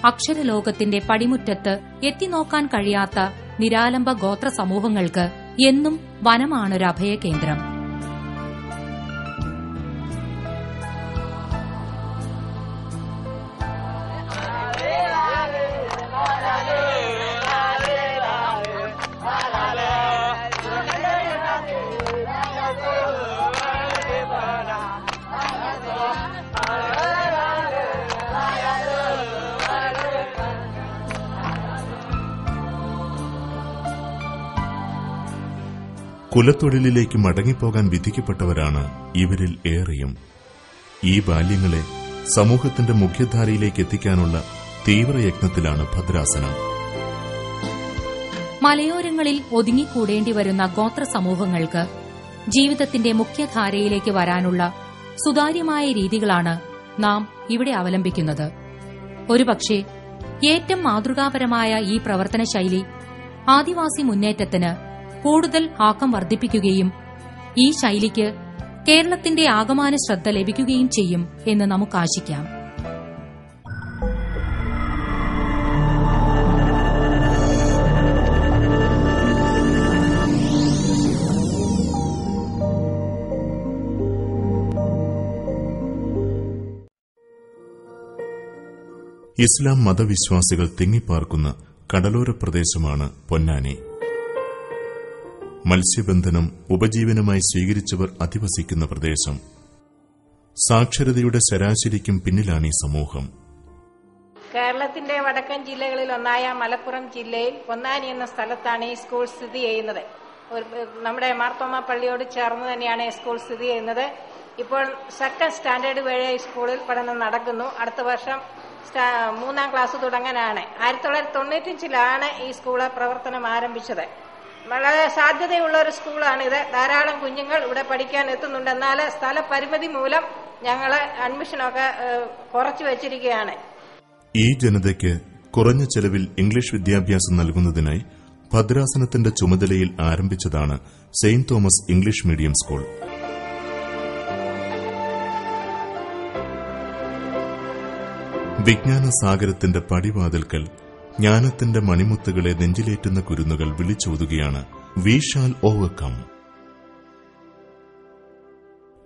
അക്ഷരലോകത്തിന്റെ പടിമുറ്റത്ത് എത്തിനോക്കാൻ കഴിയാത്ത നിരാലംബ ഗോത്ര സമൂഹങ്ങൾക്ക് എന്നും വനമാണൊരഭയകേന്ദ്രം. കുലത്തൊഴിലിലേക്ക് മടങ്ങിപ്പോകാൻ വിധിക്കപ്പെട്ടവരാണ് ഇവരിൽ ഏറെയും. ഈ ബാല്യങ്ങളെ സമൂഹത്തിന്റെ മുഖ്യധാരയിലേക്ക് എത്തിക്കാനുള്ള തീവ്രയത്നത്തിലാണ് ഭദ്രാസനം. മലയോരങ്ങളിൽ ഒതുങ്ങിക്കൂടേണ്ടി വരുന്ന ഗോത്ര സമൂഹങ്ങൾക്ക് ജീവിതത്തിന്റെ മുഖ്യധാരയിലേക്ക് വരാനുള്ള സുതാര്യമായ രീതികളാണ് നാം ഇവിടെ അവലംബിക്കുന്നത്. ഒരുപക്ഷെ ഏറ്റവും മാതൃകാപരമായ ഈ പ്രവർത്തന ശൈലി ആദിവാസി മുന്നേറ്റത്തിന് കൂടുതൽ ആക്കം വർദ്ധിപ്പിക്കുകയും ഈ ശൈലിക്ക് കേരളത്തിന്റെ ആകമാന ശ്രദ്ധ ലഭിക്കുകയും ചെയ്യും എന്ന് നമുക്ക് ആശിക്കാം. ഇസ്ലാം മതവിശ്വാസികൾ തിങ്ങിപ്പാർക്കുന്ന കടലോര പ്രദേശമാണ് പൊന്നാനി. മത്സ്യബന്ധനം ഉപജീവനമായി സ്വീകരിച്ചവർ അധിവസിക്കുന്ന പ്രദേശം. സാക്ഷരതയുടെ ശരാശരിക്കും പിന്നിലാണ് ഈ സമൂഹം. കേരളത്തിന്റെ വടക്കൻ ജില്ലകളിൽ ഒന്നായ മലപ്പുറം ജില്ലയിൽ പൊന്നാനി എന്ന സ്ഥലത്താണ് ഈ സ്കൂൾ സ്ഥിതി ചെയ്യുന്നത്. നമ്മുടെ മാർത്തോമ പള്ളിയോട് ചേർന്ന് തന്നെയാണ് ഈ സ്കൂൾ സ്ഥിതി ചെയ്യുന്നത്. ഇപ്പോൾ സെക്കൻഡ് സ്റ്റാൻഡേർഡ് വരെ ഈ സ്കൂളിൽ പഠനം നടക്കുന്നു. അടുത്ത വർഷം 3ാം ക്ലാസ് തുടങ്ങാനാണ്. 1995 ഈ സ്കൂള് പ്രവർത്തനം ആരംഭിച്ചത്. വളരെ സാധ്യതയുള്ള ഒരു സ്കൂളാണിത്. ധാരാളം കുഞ്ഞുങ്ങൾ ഇവിടെ പഠിക്കാൻ എത്തുന്നുണ്ട്. എന്നാൽ സ്ഥലപരിമിതി മൂലം ഞങ്ങൾ അഡ്മിഷനൊക്കെ കുറച്ചു വെച്ചിരിക്കുകയാണ്. ഈ ജനതയ്ക്ക് കുറഞ്ഞ ചെലവിൽ ഇംഗ്ലീഷ് വിദ്യാഭ്യാസം നൽകുന്നതിനായി ഭദ്രാസനത്തിന്റെ ചുമതലയിൽ ആരംഭിച്ചതാണ് saint Thomas English medium school. വിജ്ഞാന സാഗരത്തിന്റെ പടിവാതിൽക്കൽ ജ്ഞാനത്തിന്റെ മണിമുത്തുകളെ നെഞ്ചിലേറ്റുന്ന കുരുന്നുകൾ വിളിച്ചോതുകയാണ് വി ഷാൽ ഓവർകം.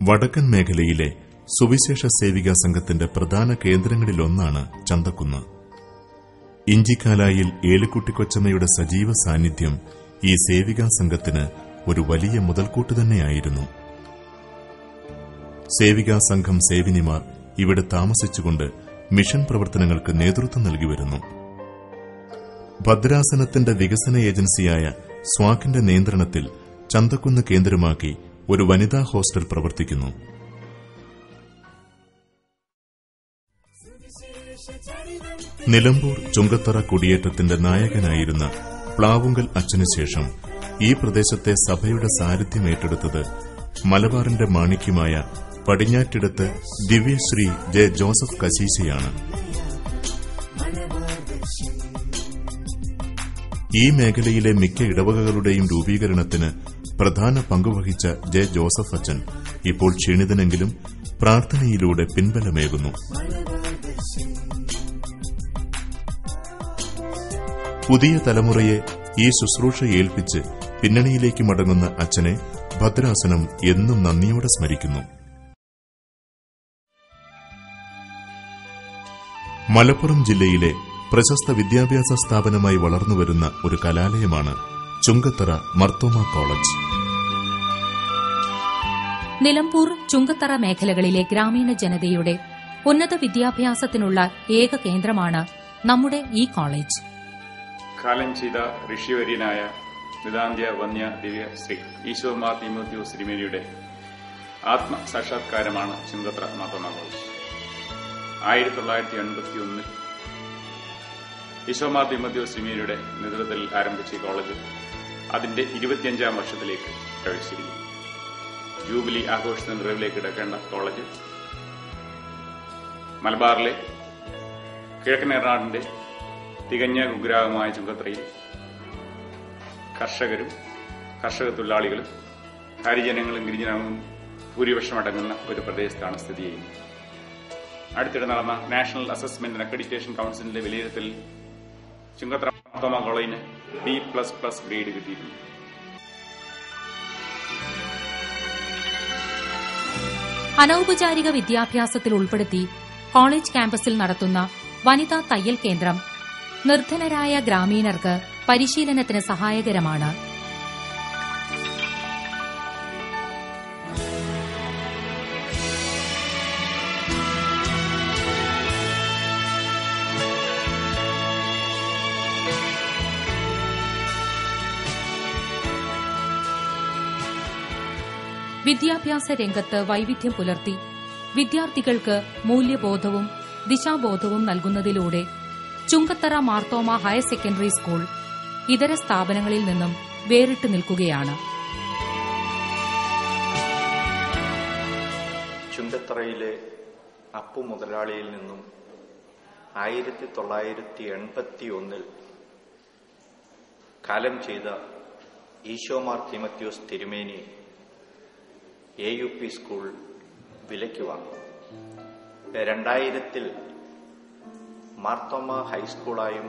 വടക്കൻ മേഖലയിലെ സുവിശേഷ സേവികാ സംഘത്തിന്റെ പ്രധാന കേന്ദ്രങ്ങളിലൊന്നാണ് ചന്തക്കുന്ന്. ഇഞ്ചിക്കാലായിൽ ഏലിക്കുട്ടിക്കൊച്ചമ്മയുടെ സജീവ സാന്നിധ്യം ഈ സേവികാ സംഘത്തിന് ഒരു വലിയ മുതൽക്കൂട്ട് തന്നെയായിരുന്നു. സേവികാ സംഘം സേവിനിമാർ ഇവിടെ താമസിച്ചുകൊണ്ട് മിഷൻ പ്രവർത്തനങ്ങൾക്ക് നേതൃത്വം നൽകിവരുന്നു. ഭദ്രാസനത്തിന്റെ വികസന ഏജൻസിയായ സ്വാക്കിന്റെ നിയന്ത്രണത്തിൽ ചന്തക്കുന്ന് കേന്ദ്രമാക്കി ഒരു വനിതാ ഹോസ്റ്റൽ പ്രവർത്തിക്കുന്നു. നിലമ്പൂർ ചുങ്കത്തറ കുടിയേറ്റത്തിന്റെ നായകനായിരുന്ന പ്ലാവുങ്കൽ അച്ഛനുശേഷം ഈ പ്രദേശത്തെ സഭയുടെ സാരഥ്യം ഏറ്റെടുത്തത് മലബാറിന്റെ മാണിക്യമായ പടിഞ്ഞാറ്റിടത്ത് ദിവ്യശ്രീ ജെ ജോസഫ് കശീശയാണ്. ഈ മേഖലയിലെ മിക്ക ഇടവകകളുടെയും രൂപീകരണത്തിന് പ്രധാന പങ്കുവഹിച്ച ജെ ജോസഫ് അച്ഛൻ ഇപ്പോൾ ക്ഷീണിതനെങ്കിലും പ്രാർത്ഥനയിലൂടെ പിൻബലമേകുന്നു. പുതിയ തലമുറയെ ഈ ശുശ്രൂഷ ഏൽപ്പിച്ച് പിന്നണിയിലേക്ക് മടങ്ങുന്ന അച്ഛനെ ഭദ്രാസനം എന്നും നന്ദിയോടെ സ്മരിക്കുന്നു. മലപ്പുറം ജില്ലയിലെ പ്രശസ്ത വിദ്യാഭ്യാസ സ്ഥാപനമായി വളർന്നുവരുന്ന ഒരു കലാലയമാണ് ചുങ്കത്തറ മർത്തോമ കോളേജ്. നിലമ്പൂർ ചുങ്കത്തറ മേഖലകളിലെ ഗ്രാമീണ ജനതയുടെ ഉന്നത വിദ്യാഭ്യാസത്തിനുള്ള ഏക കേന്ദ്രമാണ് നമ്മുടെ ഈ കോളേജ്. കാലം ചെയ്ത ഋഷിവര്യനായ നിതാന്ത്യ വന്യ ദിവ്യ ശ്രീ ഈശോമാർ തീമോഥെയോസ് തിരുമേനിയുടെ ആത്മസാക്ഷാത്കാരമാണ് ചുങ്കത്തറ മർത്തോമ കോളേജ്. 1981 ഈശോമാർ തീമോഥെയോസ് തിരുമേനിയുടെ നേതൃത്വത്തിൽ ആരംഭിച്ച ഈ കോളേജ് അതിന്റെ 25ാം വർഷത്തിലേക്ക് പ്രവേശിച്ചിരിക്കുന്നു. ജൂബിലി ആഘോഷത്തിന്റെ നിറവിലേക്ക് കിടക്കേണ്ട കോളേജ് മലബാറിലെ കിഴക്കൻ ഏറനാടിന്റെ തികഞ്ഞ കുഗ്രാമമായ ചുങ്കത്തറയിൽ കർഷകരും കർഷക തൊഴിലാളികളും ഹരിജനങ്ങളും ഗിരിജനങ്ങളും ഭൂരിപക്ഷം അടങ്ങുന്ന ഒരു പ്രദേശത്താണ് സ്ഥിതി ചെയ്യുന്നത്. അടുത്തിടെ നടന്ന നാഷണൽ അസസ്മെന്റ് ആൻഡ് അക്രഡിറ്റേഷൻ കൌൺസിലിന്റെ വിലയിരുത്തൽ ചുങ്കത്തറ മാർത്തോമ കോളേജിന് D++ ഗ്രേഡ് കിട്ടിയിട്ടുണ്ട്. അനൌപചാരിക വിദ്യാഭ്യാസത്തിൽ ഉൾപ്പെടുത്തി കോളേജ് ക്യാമ്പസിൽ നടത്തുന്ന വനിതാ തയ്യൽ കേന്ദ്രം നിർധനരായ ഗ്രാമീണർക്ക് പരിശീലനത്തിന് സഹായകരമാണ്. വിദ്യാഭ്യാസ രംഗത്ത് വൈവിധ്യം പുലർത്തി വിദ്യാർത്ഥികൾക്ക് മൂല്യബോധവും ദിശാബോധവും നൽകുന്നതിലൂടെ Chungathara Marthoma higher secondary school ഇതര സ്ഥാപനങ്ങളിൽ നിന്നും വേറിട്ട് നിൽക്കുകയാണ്. ചുങ്കത്തറയിലെ അപ്പു മുതലാളിയിൽ നിന്നും 1981 കാലം ചെയ്ത ഈശോമാർ തീമത്യോസ് തിരുമേനി AUP സ്കൂൾ വിലയ്ക്ക് വാങ്ങി. 2000 മാർത്തോമ ഹൈസ്കൂളായും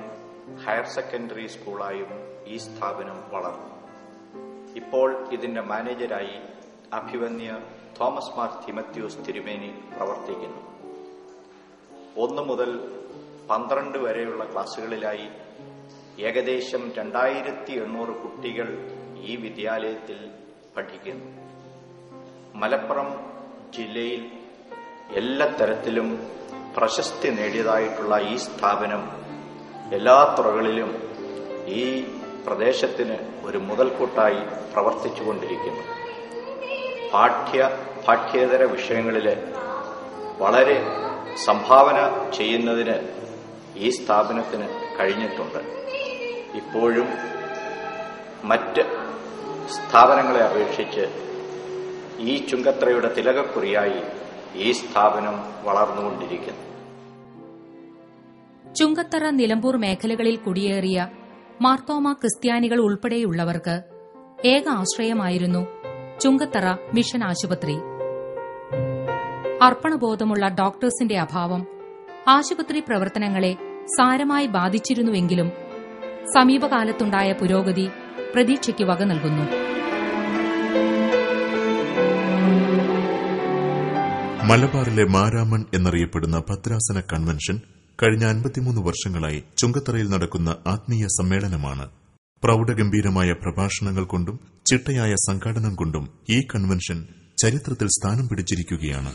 ഹയർ സെക്കൻഡറി സ്കൂളായും ഈ സ്ഥാപനം വളർന്നു. ഇപ്പോൾ ഇതിന്റെ മാനേജരായി അഭിവന്യ തോമസ് മാർ തിമത്യോസ് തിരുമേനി പ്രവർത്തിക്കുന്നു. 1 മുതൽ 12 വരെയുള്ള ക്ലാസുകളിലായി ഏകദേശം 2800 കുട്ടികൾ ഈ വിദ്യാലയത്തിൽ പഠിക്കുന്നു. മലപ്പുറം ജില്ലയിൽ എല്ലാ തരത്തിലും പ്രശസ്തി നേടിയതായിട്ടുള്ള ഈ സ്ഥാപനം എല്ലാ തുറകളിലും ഈ പ്രദേശത്തിന് ഒരു മുതൽക്കൂട്ടായി പ്രവർത്തിച്ചുകൊണ്ടിരിക്കുന്നു. പാഠ്യേതര വിഷയങ്ങളിൽ വളരെ സംഭാവന ചെയ്യുന്നതിന് ഈ സ്ഥാപനത്തിന് കഴിഞ്ഞിട്ടുണ്ട്. ഇപ്പോഴും മറ്റ് സ്ഥാപനങ്ങളെ അപേക്ഷിച്ച് ഈ ചുങ്കത്തറയുടെ തിലകക്കുറിയായി ഈ സ്ഥാപനം വളർന്നുകൊണ്ടിരിക്കുന്നു. ചുങ്കത്തറ നിലമ്പൂർ മേഖലകളിൽ കുടിയേറിയ മാർത്തോമ ക്രിസ്ത്യാനികൾ ഉൾപ്പെടെയുള്ളവർക്ക് ഏക ആശ്രയമായിരുന്നു ചുങ്കത്തറ മിഷൻ ആശുപത്രി. അർപ്പണബോധമുള്ള ഡോക്ടേഴ്സിന്റെ അഭാവം ആശുപത്രി പ്രവർത്തനങ്ങളെ സാരമായി ബാധിച്ചിരുന്നുവെങ്കിലും സമീപകാലത്തുണ്ടായ പുരോഗതി പ്രതീക്ഷയ്ക്ക് വക നൽകുന്നു. മലബാറിലെ മാരാമൺ എന്നറിയപ്പെടുന്ന ഭദ്രാസന കൺവെൻഷൻ കഴിഞ്ഞ 53 വർഷങ്ങളായി ചുങ്കത്തറയിൽ നടക്കുന്ന ആത്മീയ സമ്മേളനമാണ്. പ്രൌഢഗംഭീരമായ പ്രഭാഷണങ്ങൾ കൊണ്ടും ചിട്ടയായ സംഘാടനം കൊണ്ടും ഈ കൺവെൻഷൻ ചരിത്രത്തിൽ സ്ഥാനം പിടിച്ചിരിക്കുകയാണ്.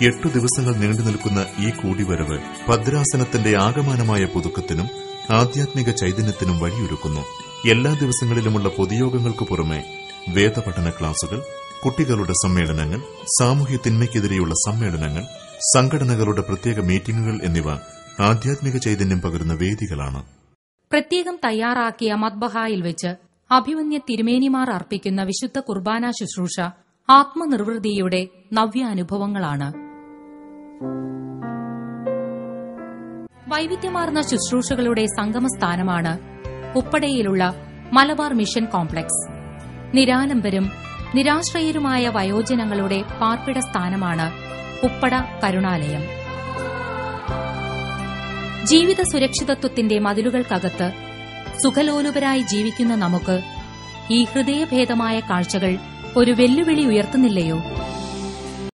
8 ദിവസങ്ങൾ നീണ്ടുനിൽക്കുന്ന ഈ കൂടിവരവ് ഭദ്രാസനത്തിന്റെ ആകമാനമായ പുതുക്കത്തിനും ആധ്യാത്മിക ചൈതന്യത്തിനും വഴിയൊരുക്കുന്നു. എല്ലാ ദിവസങ്ങളിലുമുള്ള പൊതുയോഗങ്ങൾക്ക് പുറമെ വേദപഠന ക്ലാസുകൾ, കുട്ടികളുടെ സമ്മേളനങ്ങൾ, സാമൂഹ്യ തിന്മയ്ക്കെതിരെയുള്ള സമ്മേളനങ്ങൾ, സംഘടനകളുടെ പ്രത്യേക മീറ്റിംഗുകൾ എന്നിവ ആധ്യാത്മിക ചൈതന്യം പകരുന്ന വേദികളാണ്. പ്രത്യേകം തയ്യാറാക്കിയ മദ്ബഹായിൽ വെച്ച് അഭിമന്യ തിരുമേനിമാർ അർപ്പിക്കുന്ന വിശുദ്ധ കുർബാന ശുശ്രൂഷ ആത്മനിർവൃതിയുടെ നവ്യാനുഭവങ്ങളാണ്. വൈവിധ്യമാർന്ന ശുശ്രൂഷകളുടെ സംഗമസ്ഥാനമാണ് ഉപ്പടയിലുള്ള മലബാർ മിഷൻ കോംപ്ലക്സ്. നിരാലംബരും നിരാശ്രയരുമായ വയോജനങ്ങളുടെ പാർപ്പിട സ്ഥാനമാണ് ഉപ്പട കരുണാലയം. ജീവിത സുരക്ഷിതത്വത്തിന്റെ മതിലുകൾക്കകത്ത് സുഖലോലുപരായി ജീവിക്കുന്ന നമുക്ക് ഈ ഹൃദയഭേദമായ കാഴ്ചകൾ ഒരു വെല്ലുവിളി ഉയർത്തുന്നില്ലയോ?